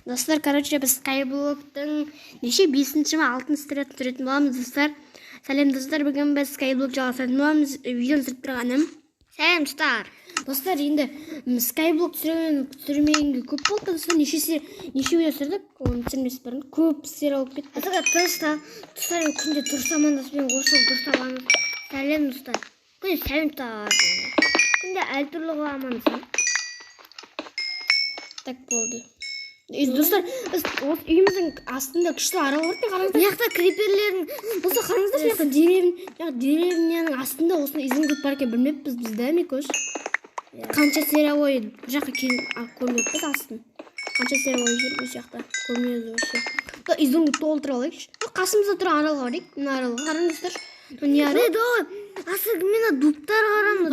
Достар, короче, біз Skyblock'тың неше 5-ші ме 6-шы стретін түсіретін боламыз, достар. Сәлем, достар, бүгін біз Skyblock жалғастыратын боламыз. Видеоны түсіріп тұрғаным. Сәлем, достар. Достар, енді Skyblock түсірмегенге көп болды, достар. Неше видео түсірдік, оны түсірмес бұрын. Көп істер алып кетті. Асыға достар, күнде дұрыс амандаспен қосылып дұрыс аламыз. Сәлем, достар. Күнде сәлем достар. Күнде әртүрлі амандасам. Так болды. Достар, біз үйіміздің астында күшті арал бар екен, қараңыздар. Мияқта криперлердің, Достар, қараңыздар, мияқта деревняның астында осыны изумруд бар екен, білмеппіз біз, да, Микош? Қанша серия ойын бір жаққа көрмеппіз астын. Қанша серия ойын жүріп осы жақта көрмейді вообще. Изумруд толтыра алайықшы. Қасымызда тұрған аралға барайық. Мына аралға қараңыздар. Не арал? асық мені дуптар қарамыз.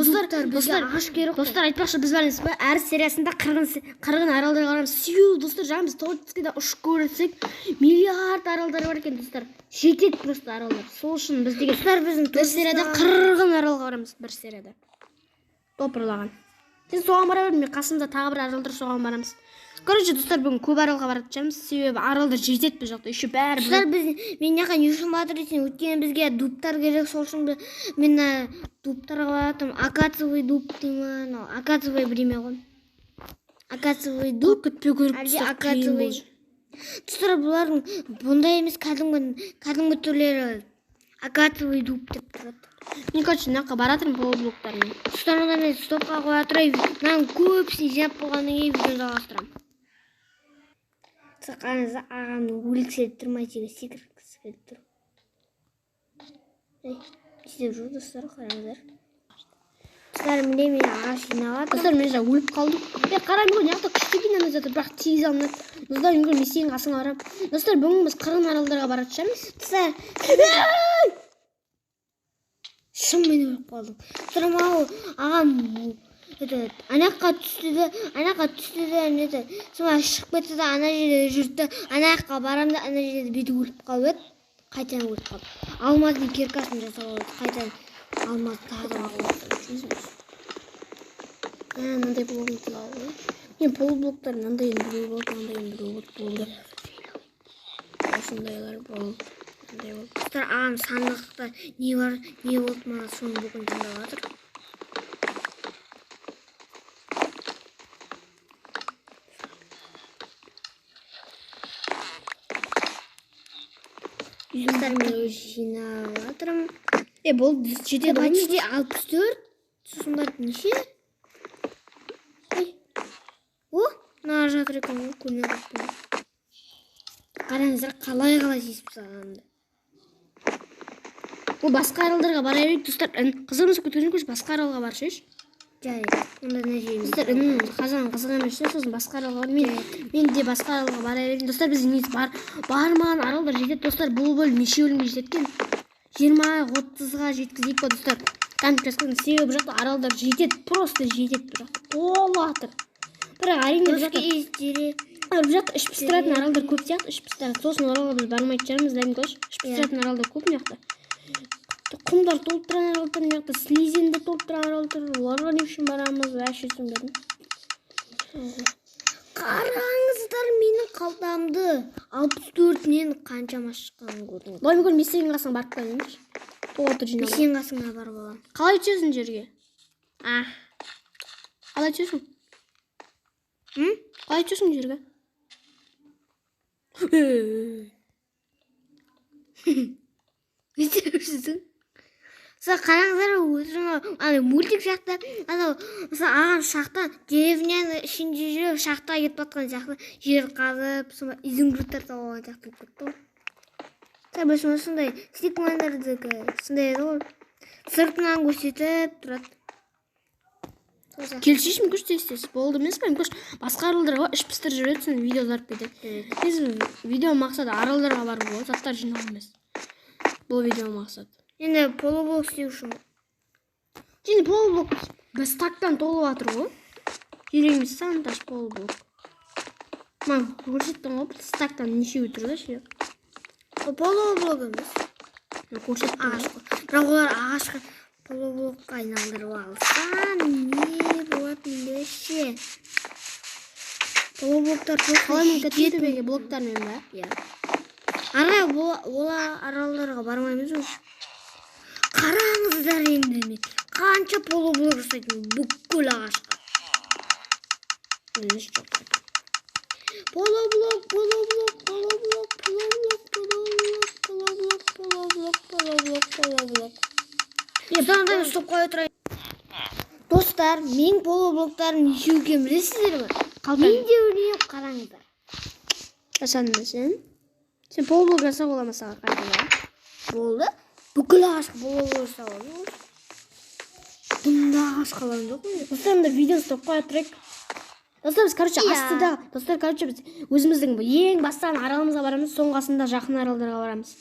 Достар, айтпақшы біз бармыз ба? Әр сериясында қырғын аралдар қарамыз. Сью, достар, жаңа біз Тотскіде ұшып көрсек, миллиард аралдар бар екен, достар. Жетеді просто аралдар. Сол үшін біз деген бір серияда қырғын аралға барамыз, бір серияда. Топырлаған. Сен соған бара бер, мен қасымда тағы бір аралдар соған барамыз. Короче, достар, бүгін көп аралға барып жатырмыз, себебі аралдар жетеді бұл жақта. Еще бәрі. Достар, мен яқан юшын батыр десен, өйткені бізге дуптар керек, сол үшін мен дуптарға баратым. Акациевый дуб деймін, акациевый біреме ғой. Акациевый дуб. Күтпе көріп достар, акациевый. Достар, бұлардың бұндай емес кәдімгі түрлері акациевый дуб деп тұрады. Мен короче, мына баратырмын полублоктармен. Достар, онда мен стопқа қоя тұрайын. Мынаның көпсін жинап болғаннан кейін видеоны жалғастырамын. Сақанызда ағамды өлікселіп тұрмай тегі секіргісі келіп тұр. Сөйтіп жүр, достар, қараңыздар. Достар, міне мен ағаш жиналады. Достар, мен жаңа өліп қалдым. Қарай мен жақта күшті кинамыз жатыр, бірақ тез алмады. Достар, мен сенің қасыңа барам. Достар, бүгін біз қырғын аралдарға барып жатырмыз. Достар, шын мен өліп қалдым. Достар, мынау ағам анаққа түсті де, соңға шығып кетті де, ана жерде жүрді, анаққа барамда, ана жерде беті өліп қалып еді, қайтан өліп қалды. Алмаздың керкасын жасап алды, қайтан алмаз тағы алып. Мынандай блогын тұлауы. Мен полублоктар мынандайын біреу болды. Осындайлар болды. Достар, ағам сандықта не бар, не болды ма, соны бүгін тыңдап жатыр. Достар, мен жинап жатырмын. Болды, жетеді ғой. Бәтшеде 64, сосын барып неше? Мына жатыр екен ғой, көрмей қаппын. Қараңыздар, қалай сесіп сағанымды. Бұл басқа аралдарға бара берейік, достар. Қызығымыз көтерген көш басқа аралға бар шеш. Жарайды, онда не жейміз. Достар, қазан емес, сосын басқа аралға бар. Мен де басқа аралға бара берейін. Достар, біз бармаған аралдар жетеді, достар. Бұл бөлім неше бөлімге жеткен? 20-30-ға жеткізейік па, достар. Танып жазған себебі жақта аралдар жетеді, просто жетеді бір жақта. Толатыр. Бірақ әрине бір жақта іш пыстыратын аралдар көп сияқты, іш пыстыратын. Сосын аралға біз бармайтын шығармыз, дайым көш. Іш пыстыратын аралдар көп мына жақта. Құмдар толып тұрған аралдар, мына жақта слизенді толып тұрған аралдар. Оларға не үшін барамыз, әші түсіндірдім. Қараңыздар, менің қалтамды 64-нен қаншама шыққанын көрдіңіз. Былай мүмкін месенің қасыңа барып қойыңыз. Толатыр жинап. Месенің қасыңа бар болам. Қалай түсесің жерге? Қалай түсесің? Қалай түсесің жерге? Не жүрсің? Қараңыздар, өзің мультик шақта, ағам шақта, деревняны ішінде жүріп, шақта кетіп батқан шақта, жер қазып, изумрудтар тауған шақта кетті. Біз сондай стикмандардікі, сондай еді ғой, сыртынан көрсетіп тұрады. Келшешім күш тестес, болды емес па? Басқа аралдарға іш пыстыр жүреді, видео зарып кетеді. Біз видео мақсаты аралдарға бар болады, заттар жинау емес. Бұл видео мақсат. Енді полублок істеу үшін. Енді полублок біз тактан толып атыр ғой. Жүрегіміз сандаш полублок. Маған көрсеттің ғой, біз тактан неше өтірді ше. Полублок емес. Көрсеттің ағаш қой. Бірақ олар ағашқа полублокқа айналдырып алса, не болады менде ше. Полублоктар просто Кала мен жетеді. кетпейді блоктармен ба? Иә. Ара ола аралдарға бармаймыз ғой. Қараңыздар енді мен қанша полублок жасайтын бүкіл ағашқа. Емес жоқ. Полублок. Сондайын ұстап қоя тұрайын. Достар, мен полублоктарын неше екенін білесіздер ме? Менде өлең қараңыздар. Жасандысың. Сен полублок жасап бола ма саған қайтадан? Болды. Бүкіл ағашқа полублок жасап алдым. Бұнда ағаш қалған жоқ қой. Достар, мында видеоны стоп қоя тұрайық. Достар, біз, короче, Иә. астыда, достар, короче, біз өзіміздің ең бастан аралымызға барамыз, соңғасында жақын аралдарға барамыз.